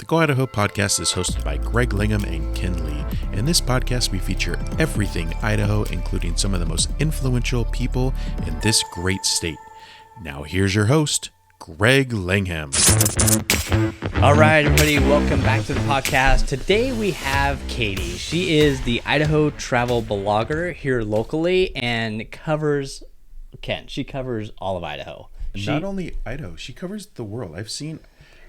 The Go Idaho Podcast is hosted by Greg Langhaim and Ken Lee. In this podcast, we feature everything Idaho, including some of the most influential people in this great state. Now here's your host, Greg Langhaim. All right, everybody, welcome back to the podcast. Today we have Katie. She is the Idaho travel blogger here locally and she covers all of Idaho. Not only Idaho, she covers the world.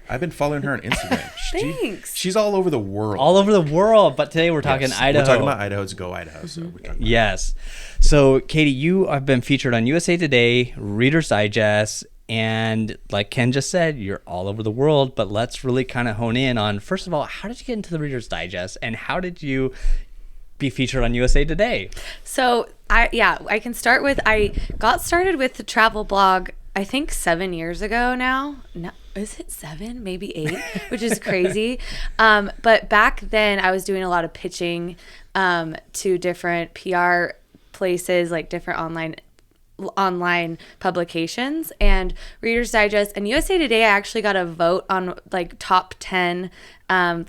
I've been following her on Instagram. Thanks. She's all over the world. All over the world, but today we're talking Idaho. We're talking about Idaho. It's Go Idaho. So we're talking Yes. So, Katie, you have been featured on USA Today, Reader's Digest, and like Ken just said, you're all over the world, but let's really kind of hone in on, first of all, how did you get into the Reader's Digest, and how did you be featured on USA Today? So, I can start with, I got started with the travel blog, I think 7 years ago now. No, is it 7? Maybe 8, which is crazy. But back then I was doing a lot of pitching to different PR places, like different online publications, and Reader's Digest and USA Today. I actually got a vote on like top 10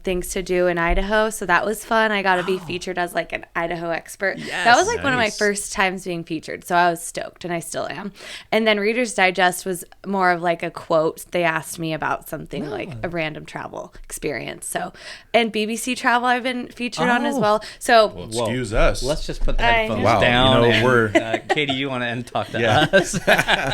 things to do in Idaho, so that was fun. I got to be featured as like an Idaho expert. Yes, that was like one of my first times being featured, so I was stoked, and I still am. And then Reader's Digest was more of like a quote. They asked me about something like a random travel experience. So, and BBC Travel I've been featured on as well. So excuse us. Let's just put the headphones Wow, down. you know, Katie, you want to talk to us?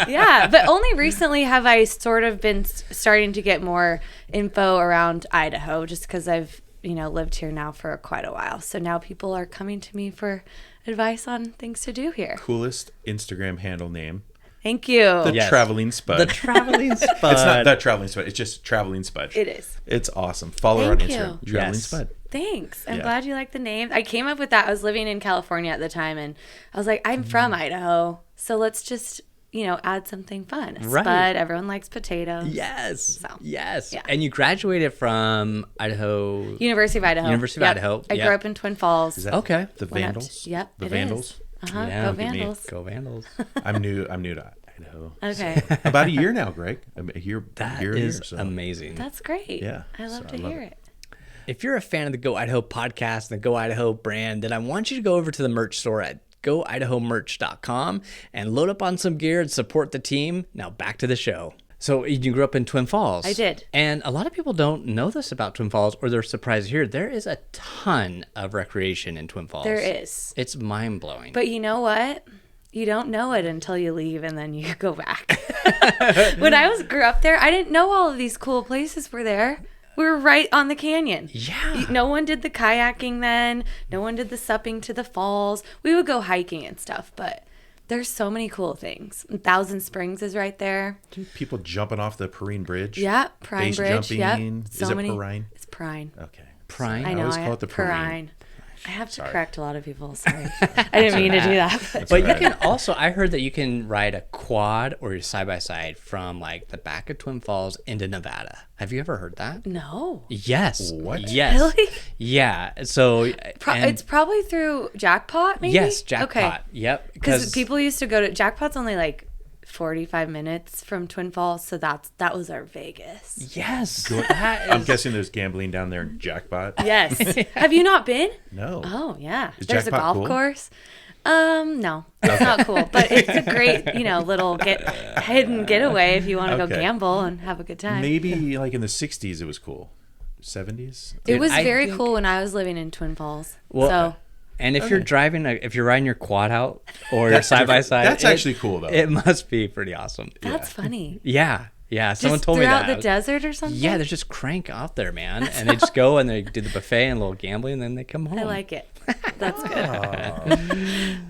Yeah, but only recently have I sort of been starting to get more info around Idaho, just because I've lived here now for quite a while. So now people are coming to me for advice on things to do here. Coolest Instagram handle name. Thank you. The Traveling Spud. The Traveling Spud. It's not the Traveling Spud. It's just Traveling Spud. It is. It's awesome. Follow her on Thank Instagram. you. Traveling Yes. Spud. Thanks. I'm Yeah. glad you like the name. I came up with that. I was living in California at the time, and I was like, I'm from Idaho, so let's just add something fun. Right. Spud. Everyone likes potatoes. Yes. So, Yes. yeah. And you graduated from Idaho. University of Idaho. University of Yep. Idaho. I Yep. grew up in Twin Falls. Is that Okay. the Went up Vandals? to- yep, The it Vandals? is. Yeah. Go Look at me. Vandals. Go Vandals. I'm new to Idaho. Okay. So, about a year now, Greg. A year That here, is so. amazing. That's great. Yeah, I love so to I love hear it. it. If you're a fan of the Go Idaho podcast and the Go Idaho brand, then I want you to go over to the merch store at goidahomerch.com and load up on some gear and support the team. Now back to the show. So you grew up in Twin Falls. I did. And a lot of people don't know this about Twin Falls, or they're surprised to hear there is a ton of recreation in Twin Falls. There is. It's mind-blowing. But you know what? You don't know it until you leave and then you go back. When I grew up there, I didn't know all of these cool places were there. We were right on the canyon. Yeah. No one did the kayaking then. No one did the supping to the falls. We would go hiking and stuff, but there's so many cool things. Thousand Springs is right there. People jumping off the Perrine Bridge. Yeah, Prine Base Bridge. jumping. Yep. Is it Perrine? It's Prine. Okay. Prine? I know. always call it the Prine. I have to Sorry. correct a lot of people. Sorry. I didn't mean to do that. But you can also, I heard that you can ride a quad or your side-by-side from like the back of Twin Falls into Nevada. Have you ever heard that? No. Yes. What? Yes. Really? Yeah. So It's probably through Jackpot, maybe? yes, Jackpot. Okay. Yep. Because people used to go to Jackpot's only like 45 minutes from Twin Falls, so that was our Vegas. Yes. That I'm is- guessing there's gambling down there in Jackpot. Yes. Have you not been? No. Oh yeah. Is There's Jackpot a golf cool? course. No, it's not cool, but it's a great, little hidden getaway if you want to go Okay. gamble and have a good time. Maybe like in the 60s it was cool. 70s? It was I very think- cool when I was living in Twin Falls. Well, so and if you're driving, if you're riding your quad out or your side-by-side. That's actually cool, though. It must be pretty awesome. that's funny. Yeah. Yeah. Someone Just told me throughout that. the desert or something? Yeah, there's just crank out there, man. And they just go and they do the buffet and a little gambling and then they come home. I like it. That's good.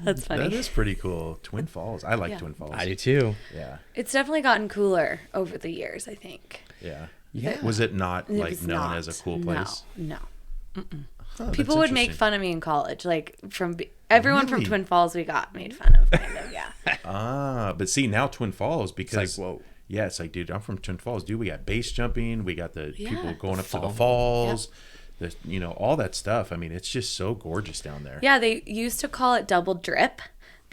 That's funny. That is pretty cool. Twin Falls. I like Yeah. Twin Falls. I do too. Yeah. It's definitely gotten cooler over the years, I think. Yeah. Yeah. Was it not It like was known not. as a cool place? No. Huh, that's People would make interesting. fun of me in college. Like everyone from Really? Twin Falls we got made fun of, kind of, yeah. But see now Twin Falls because It's like, whoa. Yeah, it's like, dude, I'm from Twin Falls, dude. We got base jumping, we got the Yeah. people going up to the Fall. falls, all that stuff. I mean, it's just so gorgeous down there. Yeah, they used to call it double drip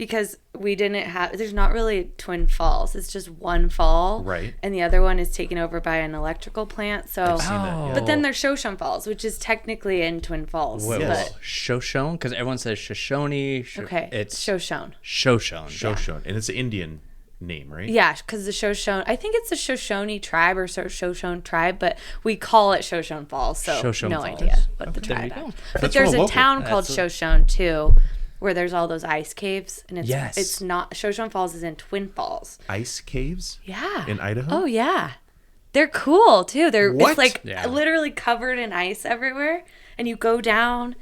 because we didn't have, there's not really twin falls. It's just one fall. Right. And the other one is taken over by an electrical plant. So, I've seen that, yeah. but then there's Shoshone Falls, which is technically in Twin Falls. Wait, but Shoshone? Because everyone says Shoshone. okay, It's Shoshone. Shoshone. Shoshone. And it's an Indian name, right? Yeah, because the Shoshone, I think it's the Shoshone tribe or Shoshone tribe, but we call it Shoshone Falls, so Shoshone no Falls. idea what the There tribe you go. is. That's But there's real a local. town called That's Shoshone too, where there's all those ice caves, and Yes. it's not, Shoshone Falls is in Twin Falls. Ice caves? Yeah. In Idaho? Oh yeah, they're cool too. They're What? it's like Yeah. literally covered in ice everywhere, and you go down.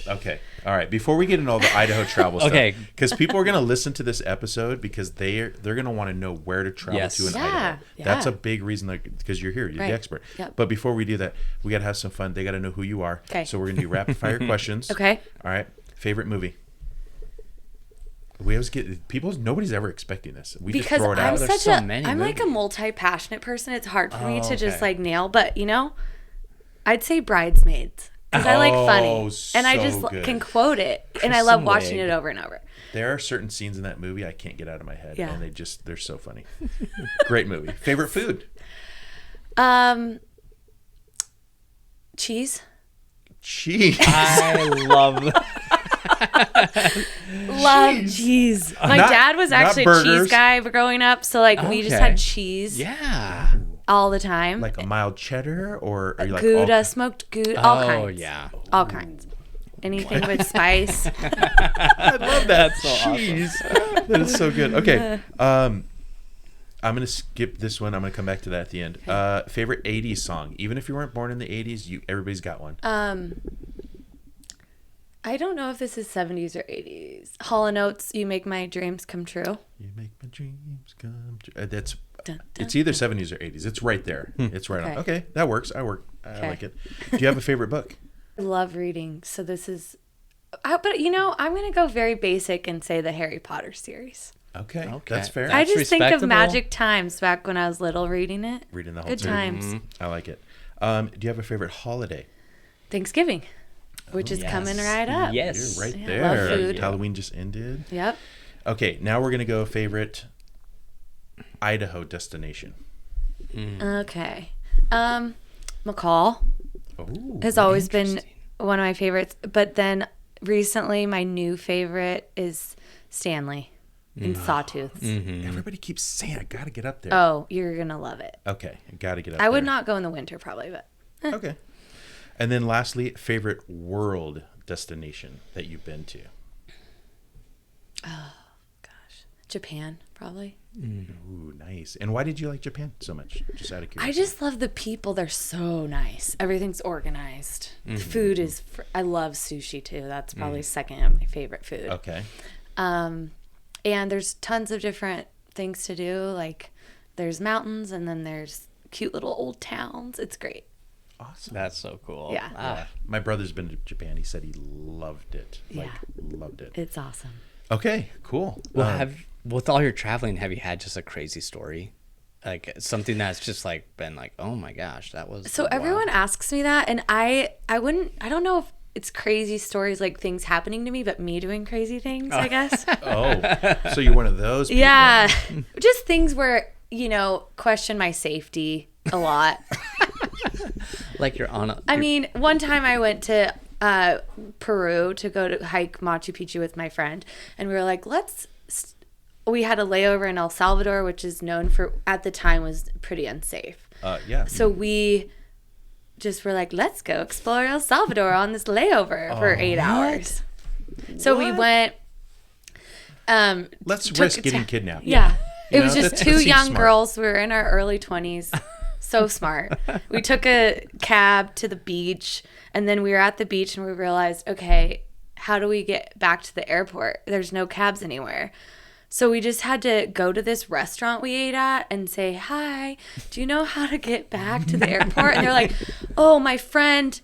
Okay. All right. Before we get into all the Idaho travel stuff, Okay. because people are going to listen to this episode because they're going to want to know where to travel Yes. to in Yeah, Idaho. yeah. That's a big reason, because you're here, you're Right. the expert. Yep. But before we do that, we got to have some fun. They got to know who you are. Okay. So we're going to do rapid fire questions. Okay. All right. Favorite movie. We always get people. Nobody's ever expecting this. We Because just throw it I'm out. There's such so a many I'm like a movies. multi-passionate person. It's hard for me Oh, to just okay. like nail, but I'd say Bridesmaids because I like funny and I so just good. can quote it and I love Kristen watching Wiig. it over and over. There are certain scenes in that movie I can't get out of my head, Yeah. and they're so funny. Great movie. Favorite food. Cheese. Cheese. I love Love cheese. My Not- dad was not actually a burgers. cheese guy growing up, so like we just Okay. had cheese Yeah. all the time. Like a mild cheddar, or are you like Gouda, smoked Gouda, all Oh, kinds. yeah. All kinds. Anything with spice. I love that. so awesome. Cheese. That is so good. Okay. I'm gonna skip this one. I'm gonna come back to that at the end. Favorite '80s song, even if you weren't born in the '80s, everybody's got one. I don't know if this is 70s or 80s. Hall & Oates, You Make My Dreams Come True. You make my dreams come true. That's. Dun, dun, It's either '70s or '80s. It's right there. It's right on. Okay. Okay, that works. I Okay. like it. Do you have a favorite book? I love reading, so this is... but, I'm going to go very basic and say the Harry Potter series. Okay, Okay. that's fair. I That's just think of respectable. Magic Times back when I was little reading it. Reading the whole Good series. times. I like it. Do you have a favorite holiday? Thanksgiving, which is coming right up. Yes. You're right Yeah, there. love food. Halloween just ended. Yep. Okay, now we're gonna go favorite Idaho destination. Okay. McCall Oh, has always been one of my favorites, but then recently my new favorite is Stanley in Sawtooth. everybody keeps saying I gotta get up there. Oh, you're going to love it. Okay, I gotta get up. I would there. not go in the winter probably, but Okay, and then lastly, favorite world destination that you've been to. Japan probably. Ooh, nice. And why did you like Japan so much? Just out of I curiosity. just love the people. They're so nice. Everything's organized. The food is I love sushi too. That's probably second of my favorite food. Okay. And there's tons of different things to do. Like there's mountains and then there's cute little old towns. It's great. Awesome. That's so cool. Yeah. Ah, My brother's been to Japan. He said he loved it. Like, Yeah. loved it. It's awesome. Okay, cool. well, with all your traveling, have you had just a crazy story? Like something that's just like been like, oh my gosh, that was So wow. everyone asks me that, and I don't know if it's crazy stories like things happening to me, but me doing crazy things, I guess. so you're one of those people. Yeah. Just things where, question my safety a lot. like you're on a. I mean, one time I went to Peru to go to hike Machu Picchu with my friend, and we were like, we had a layover in El Salvador, which is known for, at the time, was pretty unsafe. Yeah. So we just were like, let's go explore El Salvador on this layover for 8 hours. So we went. Let's took risk a getting ta- kidnapped. Yeah. You It was know, just that two seems young smart. girls. We were in our early 20s. So smart. We took a cab to the beach, and then we were at the beach and we realized, okay, how do we get back to the airport? There's no cabs anywhere. So we just had to go to this restaurant we ate at and say, hi, do you know how to get back to the airport? And they're like, oh, my friend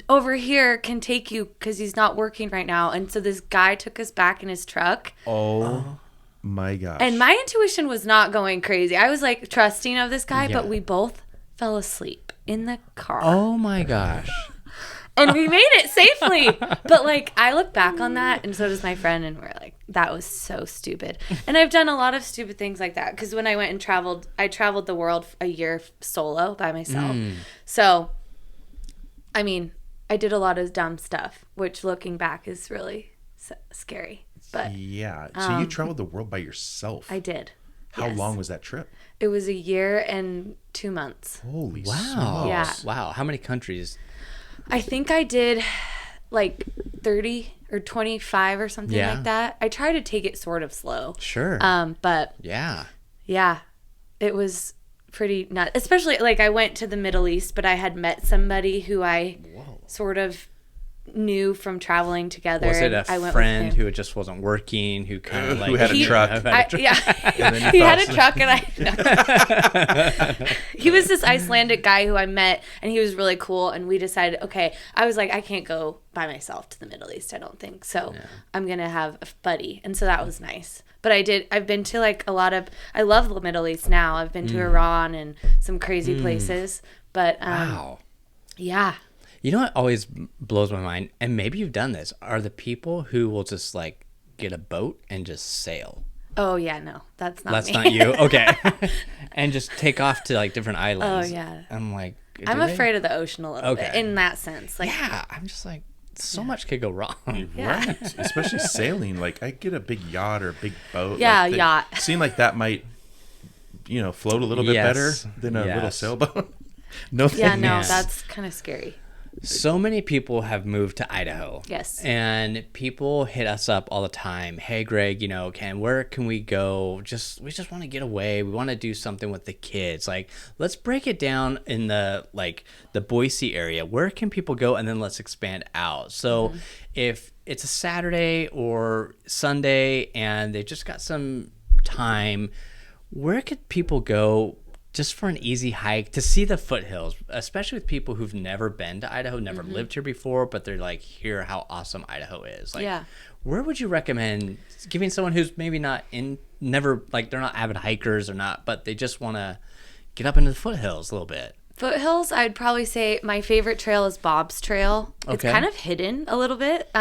over here can take you because he's not working right now. And so this guy took us back in his truck. Oh my gosh. And my intuition was not going crazy. I was like trusting of this guy, Yeah. but we both fell asleep in the car. Oh my gosh. And we made it safely. But like, I look back on that, and so does my friend, and we're like, that was so stupid. And I've done a lot of stupid things like that, because when I went and traveled, I traveled the world a year solo by myself. So, I mean, I did a lot of dumb stuff, which looking back is really scary. But yeah. So you traveled the world by yourself. I did. How long was that trip? It was a year and 2 months. Holy Wow. smokes. Yeah. Wow. How many countries? I think I did like 30 or 25 or something like that. I tried to take it sort of slow. Sure. But yeah. It was pretty nuts. Especially like I went to the Middle East, but I had met somebody who I sort of knew from traveling together. Was it I a went friend with him. who it just wasn't working, who kind of like... Who had a truck. He had a truck, and he was this Icelandic guy who I met, and he was really cool, and we decided, okay, I was like, I can't go by myself to the Middle East, I don't think, so I'm gonna have a buddy, and so that was nice. But I've been to like a lot of, I love the Middle East now. I've been to Iran and some crazy places, but Wow. Yeah. You know what always blows my mind, and maybe you've done this, are the people who will just like get a boat and just sail. Oh yeah, no, that's not That's me. not you? Okay. And just take off to like different islands. Oh, yeah. I'm like... I'm do they? afraid of the ocean a little bit in that sense. Like, Yeah, I'm just like, so much could go wrong. Right. Especially sailing. Like, I get a big yacht or a big boat. Yeah, like, yacht. Seem like that might, float a little bit better than a little sailboat. No thanks. yeah, no, that's kind of scary. So many people have moved to Idaho. Yes. And people hit us up all the time. Hey, Greg, where can we go? We just want to get away. We want to do something with the kids. Like, let's break it down in the Boise area. Where can people go? And then let's expand out. So if it's a Saturday or Sunday and they've just got some time, where could people go just for an easy hike to see the foothills, especially with people who've never been to Idaho, never lived here before, but they're like, hear how awesome Idaho is. Like, where would you recommend giving someone who's maybe never, like, they're not avid hikers or not, but they just want to get up into the foothills a little bit? Foothills, I'd probably say my favorite trail is Bob's Trail. Okay. It's kind of hidden a little bit,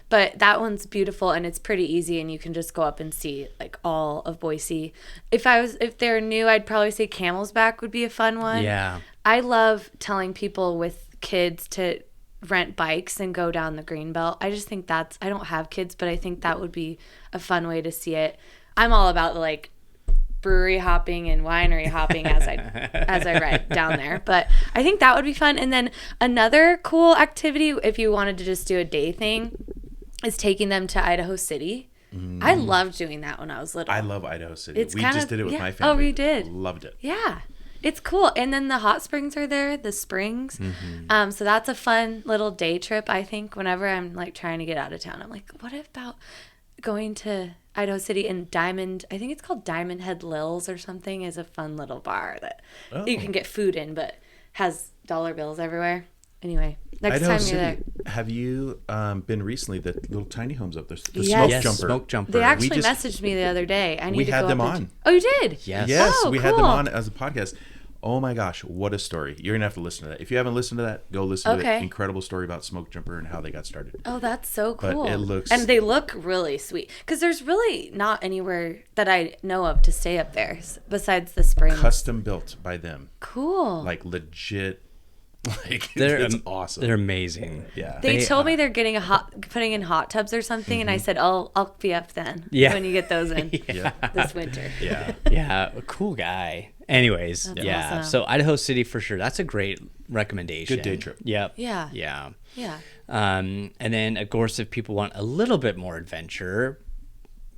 but that one's beautiful and it's pretty easy, and you can just go up and see like all of Boise. If they're new, I'd probably say Camel's Back would be a fun one. Yeah. I love telling people with kids to rent bikes and go down the Greenbelt. I just think I don't have kids, but I think that would be a fun way to see it. I'm all about like brewery hopping and winery hopping as I ride down there, but I think that would be fun. And then another cool activity, if you wanted to just do a day thing, is taking them to Idaho City. I loved doing that when I was little. I love Idaho City. It's we kinda- just did it with yeah. my family. Oh, we did? Loved it. Yeah, it's cool. And then the hot springs are there, the springs. So that's a fun little day trip, I think. Whenever I'm like trying to get out of town, I'm like, what about going to Idaho City and I think it's called Diamond Head Lil's or something, is a fun little bar that you can get food in, but has dollar bills everywhere. Anyway, next Idaho time City, you're there. have you been recently, the little tiny homes up there? The Yes. Smoke jumper. They actually messaged me the other day. I need we to had go them up on. and... Oh, you did? Yes. Yes, Oh, we had them cool. on as a podcast. Oh my gosh, what a story. You're going to have to listen to that. If you haven't listened to that, go listen to the incredible story about Smoke Jumper and how they got started. Oh, that's so cool. But it looks... And they look really sweet. Because there's really not anywhere that I know of to stay up there besides the springs. Custom built by them. Cool. Like legit. Like, It's awesome. They're amazing. Yeah. They told me they're getting putting in hot tubs or something, and I said, I'll be up then. Yeah. When you get those in Yeah. this winter. Yeah. Yeah, a cool guy. Anyways, That's yeah. awesome. So Idaho City for sure. That's a great recommendation. Good day trip. Yep. Yeah. Yeah. Yeah. And then of course, if people want a little bit more adventure,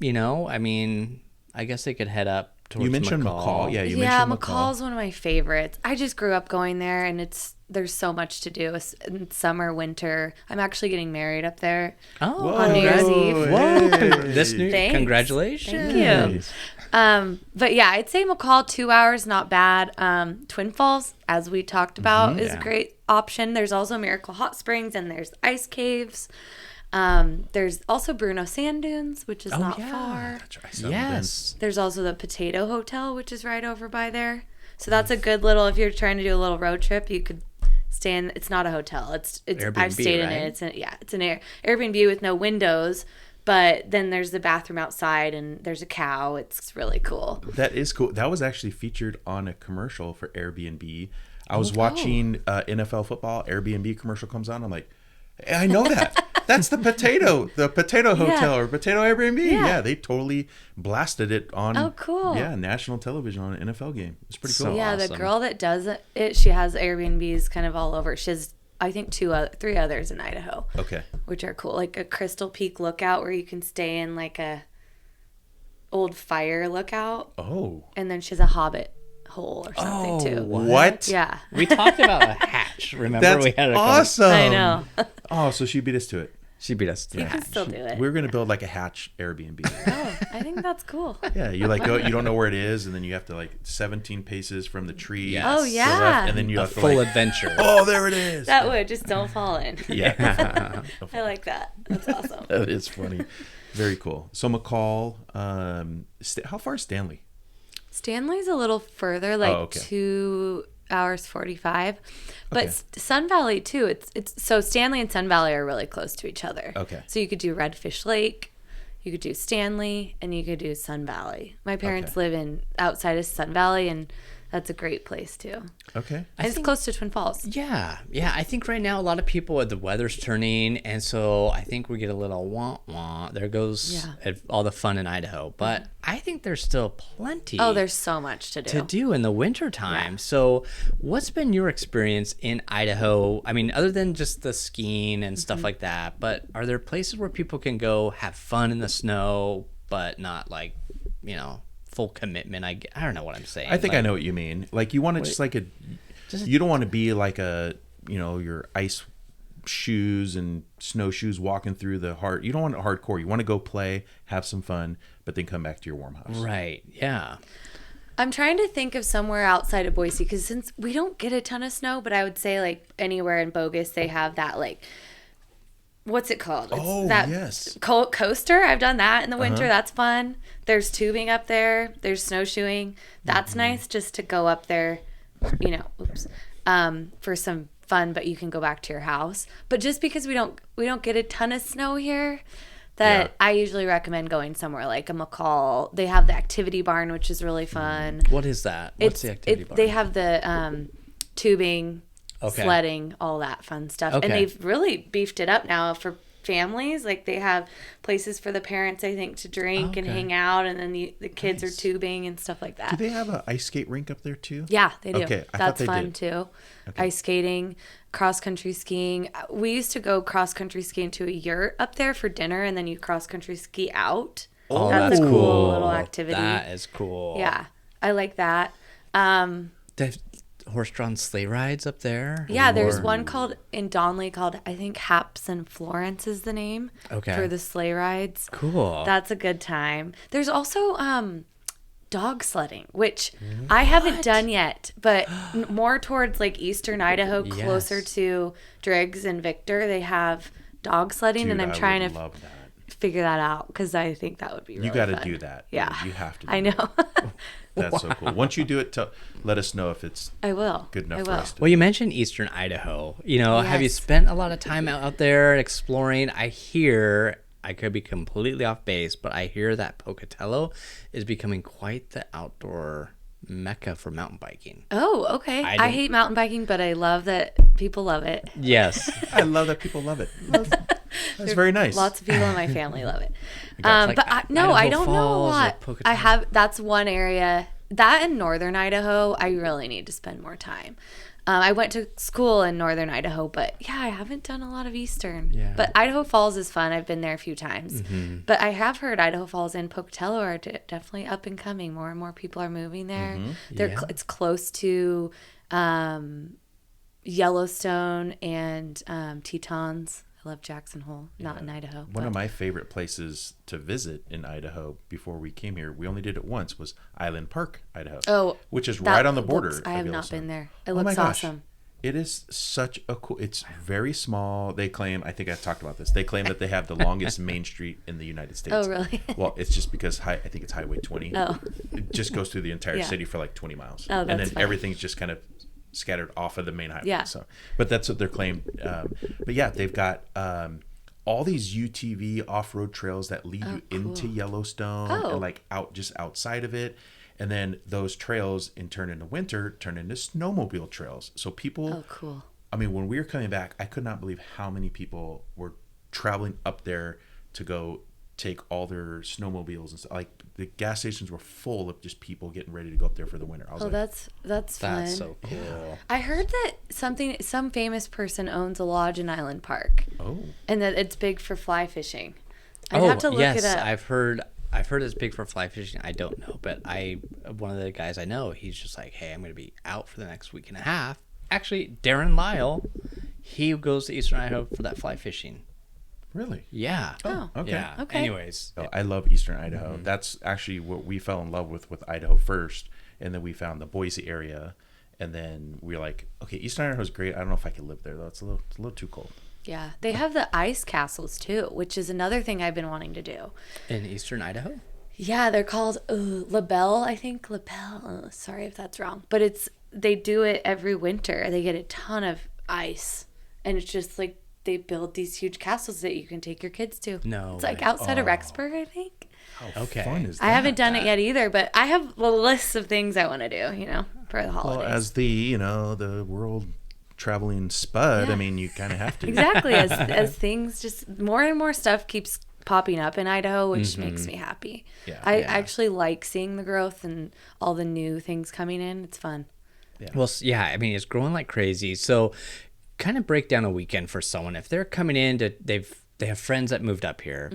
I guess they could head up towards You mentioned McCall. Yeah, you mentioned McCall. McCall's one of my favorites. I just grew up going there, and there's so much to do. In summer, winter. I'm actually getting married up there. Oh, on New Year's Eve. Whoa. Thanks. Congratulations. Thank you. But yeah, I'd say McCall, 2 hours, not bad. Twin Falls, as we talked about, is a great option. There's also Miracle Hot Springs, and there's ice caves. There's also Bruno Sand Dunes, which is not far. That's right. Yes. There's also the Potato Hotel, which is right over by there. So that's a good little, if you're trying to do a little road trip, you could staying. It's not a hotel. It's Airbnb, I've stayed in right? it. It's an Airbnb with no windows, but then there's the bathroom outside and there's a cow. It's really cool. That is cool. That was actually featured on a commercial for Airbnb. I was watching NFL football. Airbnb commercial comes on. I'm like, hey, I know that. That's the potato hotel or potato Airbnb. Yeah, they totally blasted it on. Oh, cool. Yeah, national television on an NFL game. It's pretty cool. Yeah, awesome. the girl that does it, she has Airbnbs kind of all over. She has, I think, three others in Idaho. Okay. Which are cool, like a Crystal Peak lookout where you can stay in like a old fire lookout. Oh. And then she has a Hobbit hole or something too. What? Yeah. We talked about a hatch. Remember, That's we had a awesome. I know. Oh, so she beat us to it. She beat us to You the can hatch. still do it. We're gonna build like a hatch Airbnb. Oh, I think that's cool. Yeah, you like go. You don't know where it is, and then you have to like 17 paces from the tree. Yes. Oh, to the yeah. left, and then you A have to full like, adventure. oh, there it is. That would just don't fall in. Yeah. I like that. That's awesome. That is funny. Very cool. So McCall, how far is Stanley? Stanley's a little further, like 2 hours 45. But Sun Valley too. It's so Stanley and Sun Valley are really close to each other. Okay. So you could do Redfish Lake, you could do Stanley, and you could do Sun Valley. My parents live outside of Sun Valley, and that's a great place too. Okay. And it's close to Twin Falls. Yeah. I think right now a lot of people, the weather's turning, and so I think we get a little wah-wah. There goes all the fun in Idaho. But I think there's still plenty. Oh, there's so much to do. In the wintertime. Yeah. So what's been your experience in Idaho? I mean, other than just the skiing and stuff like that, but are there places where people can go have fun in the snow, but not like, full commitment? I don't know what I'm saying. I think I know what you mean. Like you want to you don't want to be like your ice shoes and snowshoes walking through the hard. You don't want it hardcore. You want to go play, have some fun, but then come back to your warm house. Right. Yeah. I'm trying to think of somewhere outside of Boise because since we don't get a ton of snow, but I would say like anywhere in Bogus they have that like. What's it called? Yes. Coaster. I've done that in the winter. That's fun. There's tubing up there. There's snowshoeing. That's nice just to go up there, for some fun, but you can go back to your house. But just because we don't get a ton of snow here, I usually recommend going somewhere like a McCall. They have the activity barn, which is really fun. What is that? What's the activity barn? They have the tubing, sledding, all that fun stuff. And they've really beefed it up now for families. Like they have places for the parents, I think, to drink and hang out, and then the kids are tubing and stuff like that. Do they have an ice skate rink up there too? Yeah, they do. Okay, that's fun too. Okay. Ice skating, cross country skiing. We used to go cross country skiing to a yurt up there for dinner, and then you cross country ski out. Oh, that's a cool little activity. That is cool. Yeah, I like that. They have horse-drawn sleigh rides up there? Yeah, there's one called in Donley called, I think, Haps and Florence is the name for the sleigh rides. Cool. That's a good time. There's also dog sledding, which I haven't done yet, but more towards like eastern Idaho, closer to Driggs and Victor, they have dog sledding, and I'm trying to figure that out because I think that would be really fun. You got to do that. Yeah. You have to do I know. That's so cool. Once you do it, let us know if it's I will. good enough I for will. us to Well, you mentioned eastern Idaho. Have you spent a lot of time out there exploring? I hear, I could be completely off base, but I hear that Pocatello is becoming quite the outdoor mecca for mountain biking. Oh, okay. I hate mountain biking, but I love that people love it. Yes. I love that people love it. That's very nice. Lots of people in my family love it. Like but I don't know a lot. That's one area. That in northern Idaho, I really need to spend more time. I went to school in northern Idaho, but I haven't done a lot of eastern. Yeah. But Idaho Falls is fun. I've been there a few times. Mm-hmm. But I have heard Idaho Falls and Pocatello are definitely up and coming. More and more people are moving there. Mm-hmm. It's close to Yellowstone and Tetons. I love Jackson Hole, not in Idaho. One of my favorite places to visit in Idaho before we came here, we only did it once, was Island Park, Idaho. Which is right on the border. I have not been there. It looks awesome. It is such a cool, it's very small. They claim, I think I talked about this, they claim that they have the longest main street in the United States. Oh, really? Well, it's just because I think it's Highway 20. Oh. It just goes through the entire city for like 20 miles. Oh, that's and then funny. everything's just kind of scattered off of the main highway. Yeah. So, but that's what they're claimed. But yeah, they've got all these UTV off-road trails that lead you into Yellowstone and like just outside of it. And then those trails in turn into winter turn into snowmobile trails. So people, Oh, cool. I mean, when we were coming back, I could not believe how many people were traveling up there to go take all their snowmobiles and stuff. Like the gas stations were full of just people getting ready to go up there for the winter. I was like, that's fun. That's so cool. I heard that some famous person owns a lodge in Island Park. oh, And that it's big for fly fishing. I'd have to look yes, it up. I've heard it's big for fly fishing. I don't know, but one of the guys I know, he's just like, hey, I'm going to be out for the next week and a half. Actually, Darren Lyle, he goes to Eastern Idaho for that fly fishing. really? Yeah. Oh, okay. Yeah. Okay. Anyways, Oh, I love Eastern Idaho. That's actually what we fell in love with Idaho first, and then we found the Boise area, and then we were like, okay, Eastern Idaho is great. I don't know if I could live there though. It's a little too cold. Yeah. They have the ice castles too, which is another thing I've been wanting to do. in Eastern Idaho? Yeah, they're called LaBelle, I think. LaBelle. Sorry if that's wrong. But they do it every winter. They get a ton of ice. And it's just like they build these huge castles that you can take your kids to. No It's like way. outside of Rexburg, I think. How Okay. fun is that? I haven't done it yet either, but I have a list of things I want to do, for the Well, holidays. as the world traveling Spud, Yeah. I mean, you kind of have to. Exactly. As things just more and more stuff keeps popping up in Idaho, which makes me happy. Yeah. I Yeah. actually like seeing the growth and all the new things coming in. It's fun. Well, yeah, I mean, it's growing like crazy. So kind of break down a weekend for someone. If they're coming in they have friends that moved up here,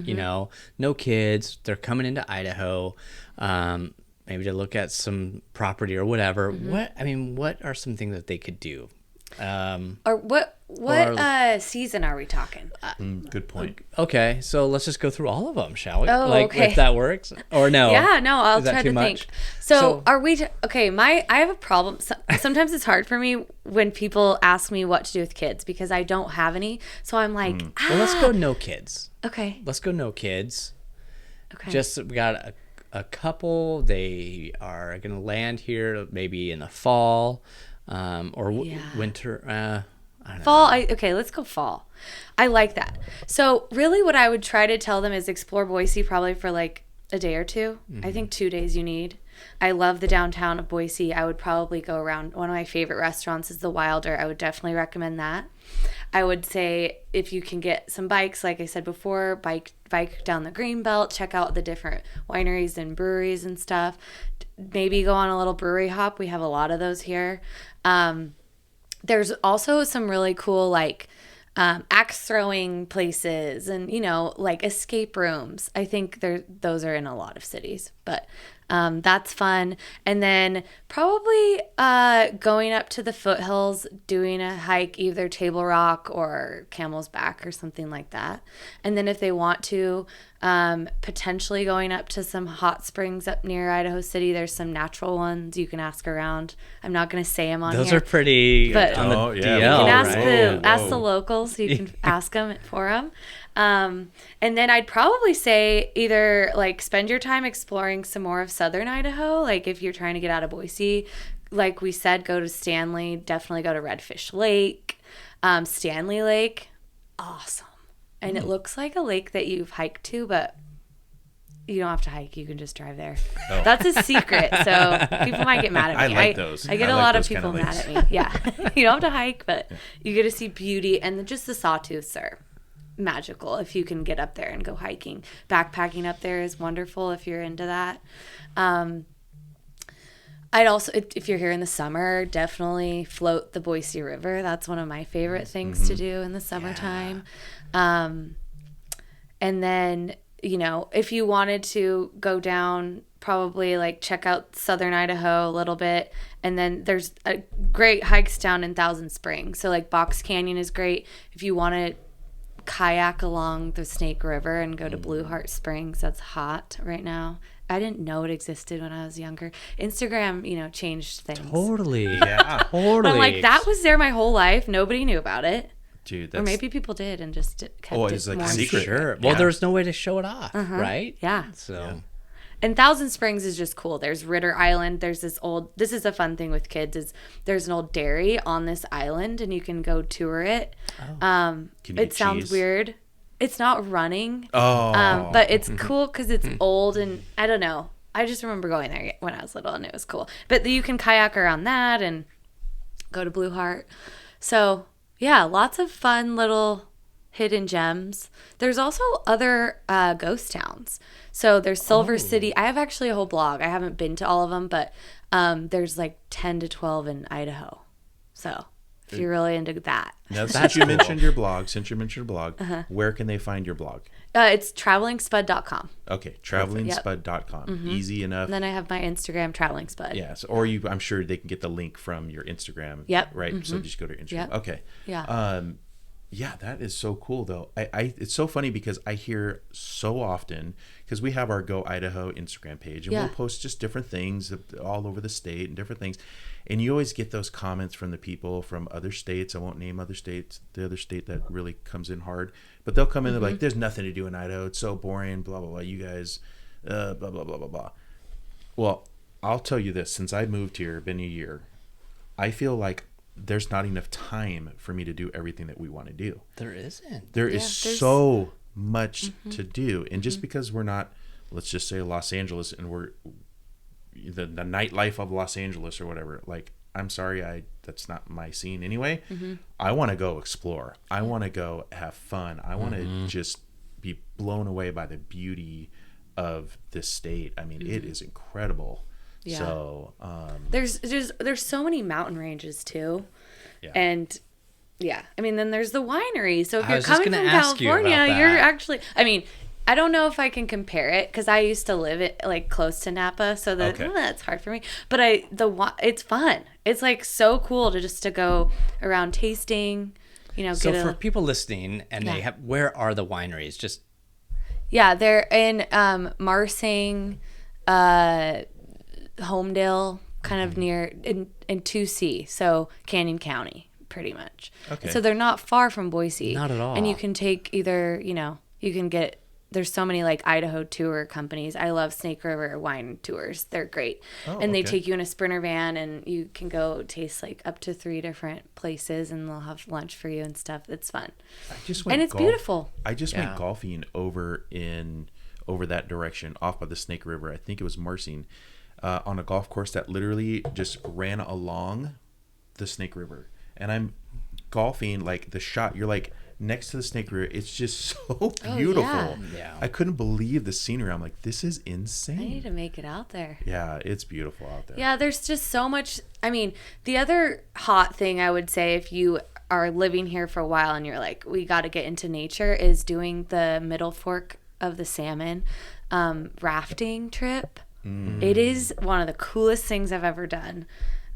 no kids, they're coming into Idaho, maybe to look at some property or whatever. What are some things that they could do? Or what season are we talking? Good point. Okay, so let's just go through all of them, shall we? Oh, okay. If that works, or no? Yeah, no, I'll Is that try too to much? think. So are we? Okay, I have a problem. Sometimes it's hard for me when people ask me what to do with kids because I don't have any. So I'm like, Well, let's go no kids. Okay. Let's go no kids. Okay. Just we got a couple. They are going to land here maybe in the fall, or winter. I don't know. Fall. Okay, let's go fall. I like that. So really what I would try to tell them is explore Boise probably for like a day or two. I think 2 days you need. I love the downtown of Boise. I would probably go around. One of my favorite restaurants is the Wilder. I would definitely recommend that. I would say if you can get some bikes, like I said before, bike down the Greenbelt, check out the different wineries and breweries and stuff. Maybe go on a little brewery hop. We have a lot of those here. There's also some really cool like axe throwing places and like escape rooms. I think those are in a lot of cities, but that's fun. And then probably going up to the foothills, doing a hike, either Table Rock or Camel's Back or something like that. And then if they want to, potentially going up to some hot springs up near Idaho City. There's some natural ones you can ask around. I'm not going to say them on Those here. are pretty But- on the Oh, yeah, DL, You can ask right? ask the locals. So you can ask them for them. And then I'd probably say either like spend your time exploring some more of southern Idaho. Like if you're trying to get out of Boise, like we said, go to Stanley. Definitely go to Redfish Lake, Stanley Lake. Awesome. And it looks like a lake that you've hiked to, but you don't have to hike. You can just drive there. Oh. That's a secret. So people might get mad at me. I like those. I get I a like lot of those kind people of mad lakes. at me. Yeah. You don't have to hike, but you get to see beauty. And just the sawtooths are magical if you can get up there and go hiking. Backpacking up there is wonderful if you're into that. I'd also, if you're here in the summer, definitely float the Boise River. That's one of my favorite things to do in the summertime. And then, if you wanted to go down, probably like check out southern Idaho a little bit. And then there's a great hikes down in Thousand Springs. So like Box Canyon is great. If you want to kayak along the Snake River and go to Blue Heart Springs, that's hot right now. I didn't know it existed when I was younger. Instagram, changed things. Totally. Yeah. Totally. I'm like, that was there my whole life. Nobody knew about it. Dude, Or maybe people did and just kept Oh, it it's like more a I'm secret. sure. Yeah. Well, there's no way to show it off, right? Yeah. So And Thousand Springs is just cool. There's Ritter Island. There's this is a fun thing with kids, is there's an old dairy on this island, and you can go tour it. It sounds weird. It's not running. But it's cool because it's old, and I don't know. I just remember going there when I was little, and it was cool. But you can kayak around that and go to Blue Heart. So, yeah, lots of fun little hidden gems. There's also other ghost towns. So there's Silver City. I have actually a whole blog. I haven't been to all of them, but there's like 10 to 12 in Idaho. So if you're really into that. Now, since you mentioned your blog, where can they find your blog? It's travelingspud.com. Okay, travelingspud.com. Mm-hmm. Easy enough. And then I have my Instagram, travelingspud. Yes, or I'm sure they can get the link from your Instagram. Yep. Right. Mm-hmm. So just go to your Instagram. Yep. Okay. Yeah. Yeah, that is so cool though. It's so funny because I hear so often, because we have our Go Idaho Instagram page, and we'll post just different things all over the state and different things, and you always get those comments from the people from other states. I won't name other states. The other state that really comes in hard, but they'll come in. They're like, "There's nothing to do in Idaho. It's so boring. Blah blah blah. You guys, blah blah blah blah blah." Well, I'll tell you this: since I moved here, been a year, I feel like there's not enough time for me to do everything that we want to do. There isn't. There's so much to do. And just because we're not, let's just say Los Angeles, and we're the nightlife of Los Angeles or whatever, like, I'm sorry, that's not my scene anyway. I want to go explore. I want to go have fun. I want to just be blown away by the beauty of this state. I mean, it is incredible. Yeah. So there's so many mountain ranges too. Yeah. And yeah, I mean, then there's the winery. So if I you're was just coming from gonna ask you about California, that. you're actually, I mean, I don't know if I can compare it because I used to live it like close to Napa, so that's hard for me. But it's fun. It's like so cool to go around tasting, So for people listening, and where are the wineries? Just they're in Marsing, Homedale, kind of near in 2C, so Canyon County, pretty much. Okay. So they're not far from Boise. Not at all. And you can take either, you can get, there's so many like Idaho tour companies. I love Snake River wine tours. They're great. And they take you in a Sprinter van, and you can go taste like up to 3 different places, and they'll have lunch for you and stuff. It's fun. And it's beautiful. I just went golfing over that direction off by the Snake River. I think it was Marsing. On a golf course that literally just ran along the Snake River. And I'm golfing, like the shot, you're like next to the Snake River. It's just so beautiful. Yeah. I couldn't believe the scenery. I'm like, this is insane. I need to make it out there. Yeah, it's beautiful out there. Yeah, there's just so much. I mean, the other hot thing I would say, if you are living here for a while and you're like, we got to get into nature, is doing the Middle Fork of the Salmon rafting trip. It is one of the coolest things I've ever done.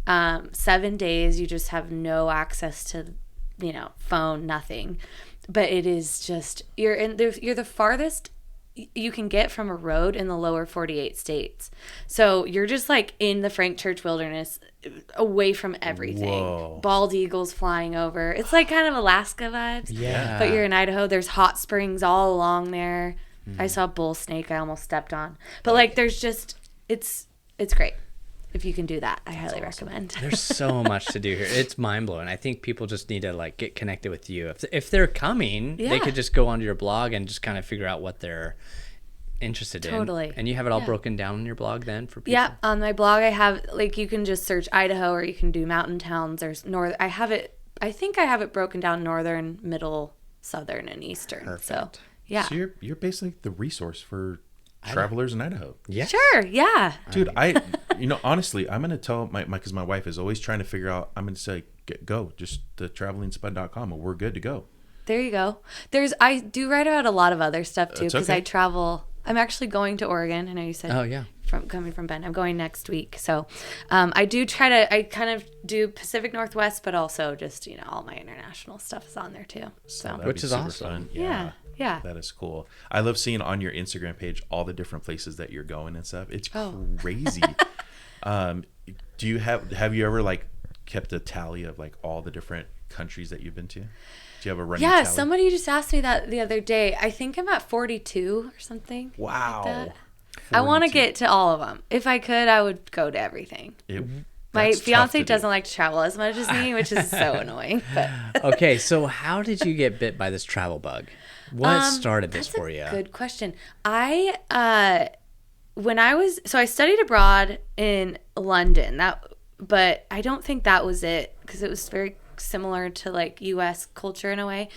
7 days, you just have no access to, phone, nothing. But it is just, you're the farthest you can get from a road in the lower 48 states. So you're just like in the Frank Church Wilderness, away from everything. Whoa. Bald eagles flying over. It's like kind of Alaska vibes. Yeah. But you're in Idaho. There's hot springs all along there. I saw a bull snake I almost stepped on. But like there's just, it's great. If you can do that, I highly recommend. There's so much to do here. It's mind blowing. I think people just need to like get connected with you. If they're coming, they could just go onto your blog and just kind of figure out what they're interested in. Totally. And you have it all broken down on your blog then for people? Yeah, on my blog I have, like, you can just search Idaho, or you can do mountain towns. There's north. I think I have it broken down northern, middle, southern, and eastern. Perfect. So yeah. So you're basically the resource for travelers in Idaho. Yeah. Sure. Yeah. Dude, honestly, I'm going to tell because my wife is always trying to figure out, I'm going to say, go, just the travelingspud.com, and we're good to go. There you go. I do write about a lot of other stuff too, because I travel. I'm actually going to Oregon. I know you said. Oh yeah. Coming from Bend, I'm going next week. So, I kind of do Pacific Northwest, but also just all my international stuff is on there too. So That'd which be is super awesome. Fun. Yeah. That is cool. I love seeing on your Instagram page all the different places that you're going and stuff. It's crazy. Do you have you ever like kept a tally of like all the different countries that you've been to? Do you have a running tally? Somebody just asked me that the other day. I think I'm at 42 or something. Wow. Like that. I want to get to all of them. If I could, I would go to everything. My fiance doesn't like to travel as much as me, which is so annoying. But Okay, so how did you get bit by this travel bug? What started this for you? Good question. I studied abroad in London. But I don't think that was it, because it was very similar to like U.S. culture in a way.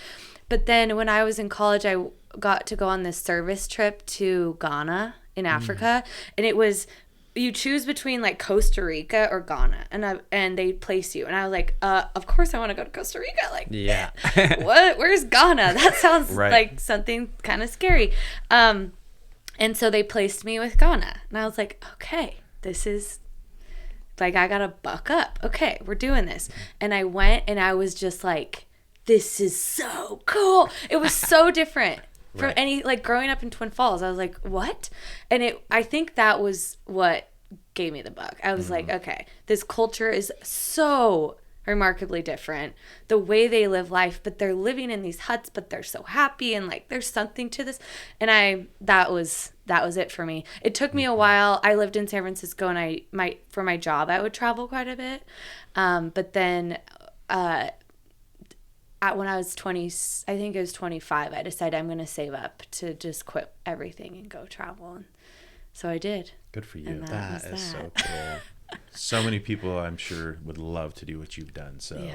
But then when I was in college, I got to go on this service trip to Ghana in Africa, and it was, you choose between like Costa Rica or Ghana, and they place you, and I was like, of course I want to go to Costa Rica. Like, yeah, what? Where's Ghana? That sounds like something kind of scary. And so they placed me with Ghana, and I was like, okay, this is like, I gotta buck up. Okay, we're doing this. And I went, and I was just like, this is so cool. It was so different from any, like, growing up in Twin Falls. I was like, what? And I think that was what gave me the bug. I was like, okay, this culture is so remarkably different. The way they live life, but they're living in these huts, but they're so happy, and like there's something to this. And that was it for me. It took me a while. I lived in San Francisco, and for my job I would travel quite a bit. But then when I was 20, I think it was 25, I decided I'm going to save up to just quit everything and go travel. And so I did. Good for you. And That is so cool. So many people, I'm sure, would love to do what you've done. So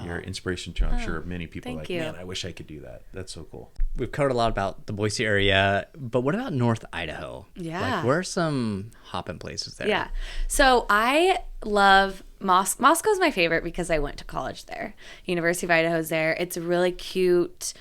you're inspiration to, I'm sure, many people. Like, man, I wish I could do that. That's so cool. We've covered a lot about the Boise area, but what about North Idaho? Yeah. Like, where are some hopping places there? Yeah. So I love Moscow. Moscow's my favorite because I went to college there. University of Idaho's there. It's a really cute,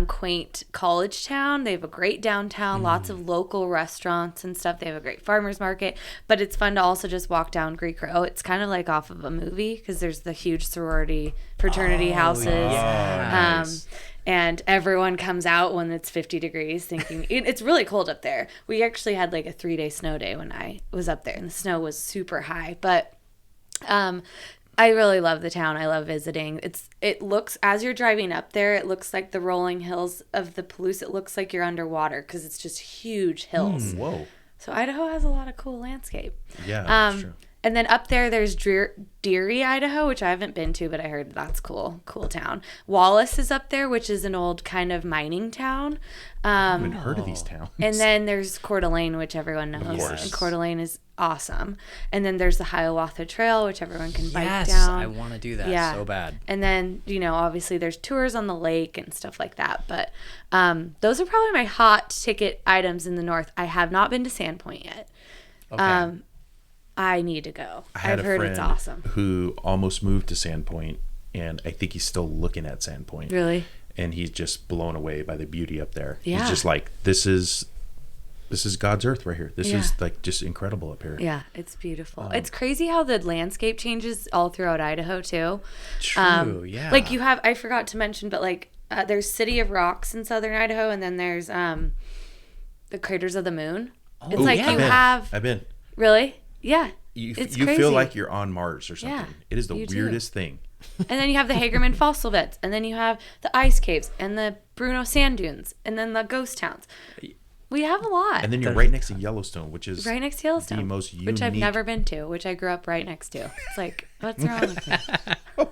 quaint college town. They have a great downtown, lots of local restaurants and stuff. They have a great farmers market, but it's fun to also just walk down Greek Row. It's kind of like off of a movie, because there's the huge fraternity houses. Nice. And everyone comes out when it's 50 degrees thinking it's really cold up there. We actually had like a 3-day snow day when I was up there, and the snow was super high. But I really love the town. I love visiting. It looks, as you're driving up there, it looks like the rolling hills of the Palouse. It looks like you're underwater, because it's just huge hills. Whoa. So Idaho has a lot of cool landscape. Yeah, that's true. And then up there, there's Deary, Idaho, which I haven't been to, but I heard that's cool town. Wallace is up there, which is an old kind of mining town. I haven't heard of these towns. And then there's Coeur d'Alene, which everyone knows. Of course. And Coeur d'Alene is awesome. And then there's the Hiawatha Trail, which everyone can bike down. Yes, I want to do that so bad. And then, obviously there's tours on the lake and stuff like that. But those are probably my hot ticket items in the north. I have not been to Sandpoint yet. Okay. I need to go. I've heard it's awesome. Who almost moved to Sandpoint, and I think he's still looking at Sandpoint. Really? And he's just blown away by the beauty up there. Yeah. He's just like, this is God's earth right here. This is like just incredible up here. Yeah, it's beautiful. It's crazy how the landscape changes all throughout Idaho too. True, yeah. Like I forgot to mention, but like there's City of Rocks in southern Idaho, and then there's the Craters of the Moon. It's like I've been. Really? Yeah. You crazy. feel like you're on Mars or something. Yeah, it is the weirdest thing. And then you have the Hagerman fossil beds, and then you have the ice caves, and the Bruno sand dunes, and then the ghost towns. We have a lot. And then you're right next to Yellowstone, which is right next to Yellowstone, the most unique. Which I've never been to, which I grew up right next to. It's like, what's wrong with me?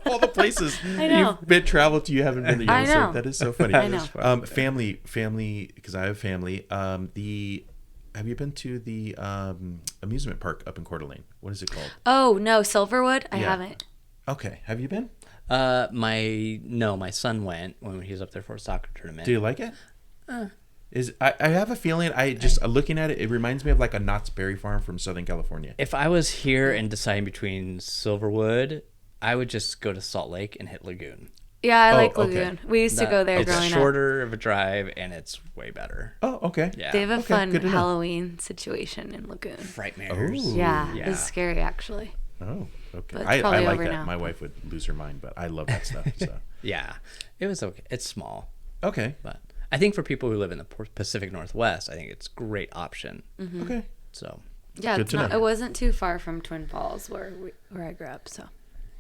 All the places I know. you've been traveled to, you haven't been to Yellowstone. I know. That is so funny. I know. Family, because I have family. Have you been to the amusement park up in Coeur d'Alene? What is it called? Oh no, Silverwood. I haven't. Okay, have you been? My son went when he was up there for a soccer tournament. Do you like it? I have a feeling, looking at it, it reminds me of like a Knott's Berry Farm from Southern California. If I was here and deciding between Silverwood, I would just go to Salt Lake and hit Lagoon. Yeah, I like Lagoon. Okay. We used to go there growing up. It's shorter of a drive, and it's way better. Oh, okay. Yeah. They have a fun Halloween situation in Lagoon. Frightmares. Yeah, it's scary actually. Oh, okay. But I like that. now. My wife would lose her mind, but I love that stuff. So. Yeah, it was okay. It's small. Okay. But I think for people who live in the Pacific Northwest, I think it's a great option. Mm-hmm. Okay. So. Yeah, it wasn't too far from Twin Falls where I grew up. So.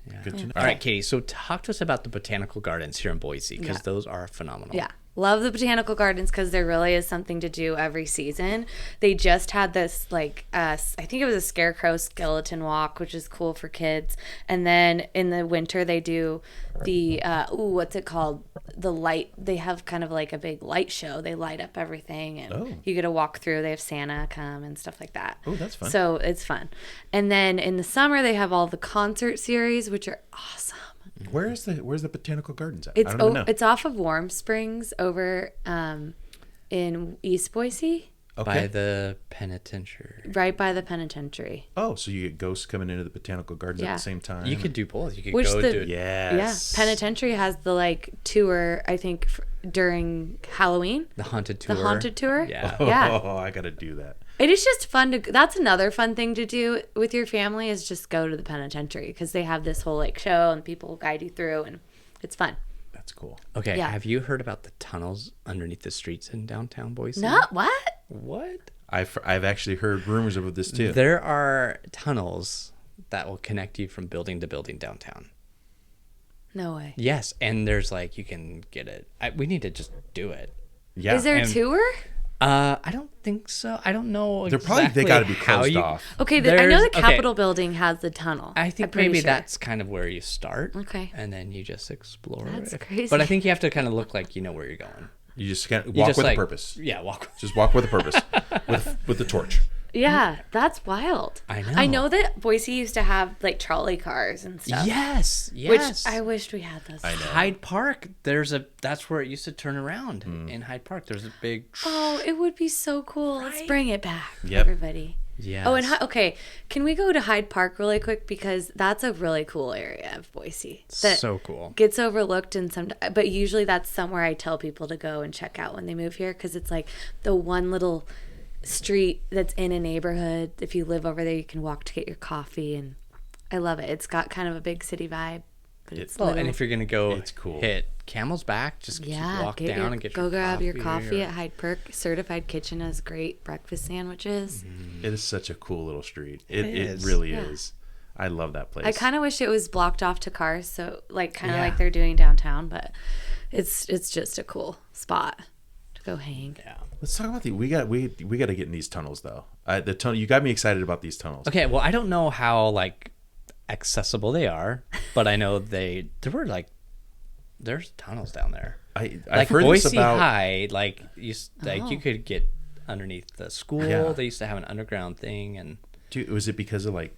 Yeah. Good to know. All right, Katie. So talk to us about the botanical gardens here in Boise, because those are phenomenal. Yeah. Love the botanical gardens because there really is something to do every season. They just had this like I think it was a scarecrow skeleton walk, which is cool for kids. And then in the winter they do the what's it called? The light. They have kind of like a big light show. They light up everything, and you get to walk through. They have Santa come and stuff like that. Oh, that's fun. So it's fun. And then in the summer they have all the concert series, which are awesome. Where's the botanical gardens at? It's I don't even know. It's off of Warm Springs over in East Boise, By the penitentiary. right by the penitentiary. Oh, so you get ghosts coming into the botanical gardens at the same time? You could do both. You could Which go the- do it. Yes. Yeah, penitentiary has the like tour. I think during Halloween, The haunted tour. the haunted tour. Yeah. Yeah. Oh, I got to do that. It is just fun to. That's another fun thing to do with your family is just go to the penitentiary because they have this whole like show and people will guide you through and it's fun. That's cool. Okay, Yeah. have you heard about the tunnels underneath the streets in downtown Boise? Not what? What? I've actually heard rumors of this too. There are tunnels that will connect you from building to building downtown. No way. Yes, and there's like you can get it. We need to just do it. Yeah. Is there a and- tour? I don't think so. I don't know. They're probably exactly they got to be how closed you- off. Okay, I know the There's- okay. Capitol building has the tunnel. I I'm think pretty maybe sure. that's kind of where you start. Okay. And then you just explore. That's it. crazy. But I think you have to kind of look like you know where you're going. You just can't You walk just, with like, a purpose. Yeah, walk. Just walk with a purpose. with the torch. Yeah, that's wild. I know. I know that Boise used to have like trolley cars and stuff. Yes, Which yes. I wished we had those. I know. Hyde Park. That's where it used to turn around in Hyde Park. There's a big. Oh, it would be so cool. Let's Right? bring it back, Yep. everybody. Yes. Oh, and okay, can we go to Hyde Park really quick because that's a really cool area of Boise that so cool. gets overlooked and but usually that's somewhere I tell people to go and check out when they move here because it's like the one little street that's in a neighborhood. If you live over there, you can walk to get your coffee, and I love it. It's got kind of a big city vibe, but it's Well, little. and if you're gonna go It's cool. hit Camel's Back, just walk down and get go your grab coffee. your coffee or- at Hyde Park. Certified Kitchen has great breakfast sandwiches. It is such a cool little street. It is. really Yeah. is. I love that place. I kind of wish it was blocked off to cars, so like kind of Yeah. like they're doing downtown, but it's just a cool spot to go hang. Yeah. Let's talk about we got to get in these tunnels though. The tunnel. You got me excited about these tunnels. Okay. Well, I don't know how like accessible they are, but I know there's tunnels down there. I've Like heard Boise this about. High, like you Oh. could get underneath the school. Yeah. They used to have an underground thing, and Dude, was it because of like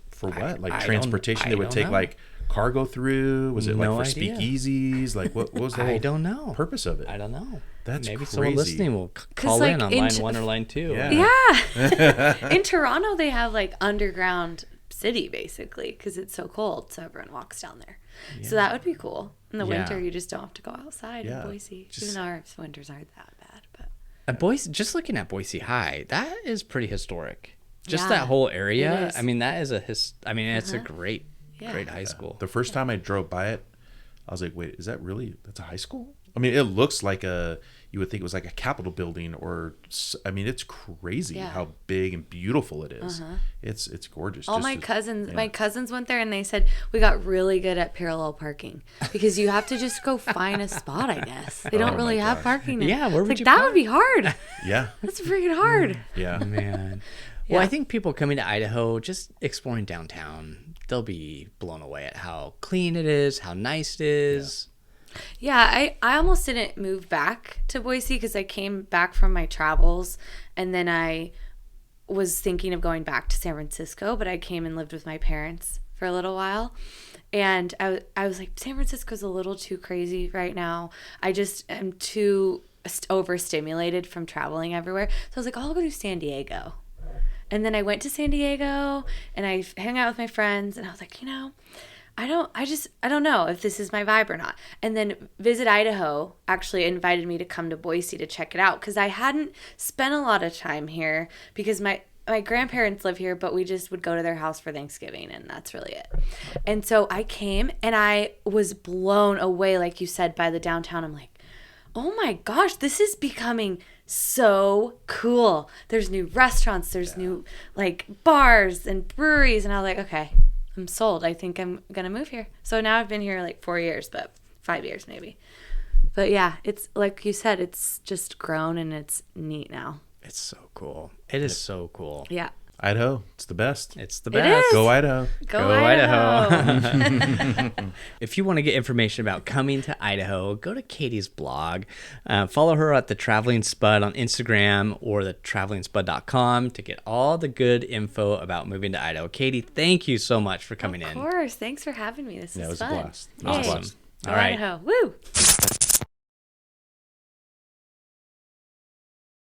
for what? Like I don't- transportation I they would don't take know. like cargo through? Was it like No for idea. speakeasies? Like what was the I whole don't know. purpose of it? I don't know. That's maybe crazy. someone listening will call like, in on line 1 or line 2. Yeah. Yeah. In Toronto, they have like underground city basically because it's so cold, so everyone walks down there. So that would be cool. In the Yeah. winter, you just don't have to go outside Yeah. in Boise. Just- Even though our winters aren't that bad, but Boise, just looking at Boise High, that is pretty historic. Just Yeah, that whole it area. is. I mean, that is it's a great, Yeah. great high school. The first time I drove by it, I was like, "Wait, is that really? That's a high school?" I mean, it looks like you would think it was like a Capitol building, or I mean, it's crazy Yeah. how big and beautiful it is. It's gorgeous. all Just my as- cousins, yeah. my cousins went there and they said we got really good at parallel parking because you have to just go find a spot. I guess they don't Oh really my have gosh. parking. There. Yeah, where It's would like you that park? would be hard. Yeah, That's freaking hard. yeah. Man. Well, Yeah. I think people coming to Idaho, just exploring downtown, they'll be blown away at how clean it is, how nice it is. Yeah, I almost didn't move back to Boise because I came back from my travels and then I was thinking of going back to San Francisco, but I came and lived with my parents for a little while. And I was like, San Francisco's a little too crazy right now. I just am too overstimulated from traveling everywhere. So I was like, I'll go to San Diego. And then I went to San Diego and I hung out with my friends and I was like, I don't know if this is my vibe or not. And then Visit Idaho actually invited me to come to Boise to check it out because I hadn't spent a lot of time here because my grandparents live here, but we just would go to their house for Thanksgiving and that's really it. And so I came and I was blown away, like you said, by the downtown. I'm like, oh my gosh, this is becoming so cool. There's new restaurants, there's new like bars and breweries. And I was like, okay, I'm sold. I think I'm going to move here. So now I've been here like 4 years, but 5 years maybe. But yeah, it's like you said, it's just grown and it's neat now. It's so cool. It is so cool. Yeah. Idaho, it's the best. It's the It best. is. Go Idaho. Go Idaho. If you want to get information about coming to Idaho, go to Katie's blog. Follow her at the Traveling Spud on Instagram or the travelingspud.com to get all the good info about moving to Idaho. Katie, thank you so much for coming in. Of course. Thanks for having me. This Yeah, it is was a fun. blast. Yay. Awesome. Go All right. Idaho. Woo.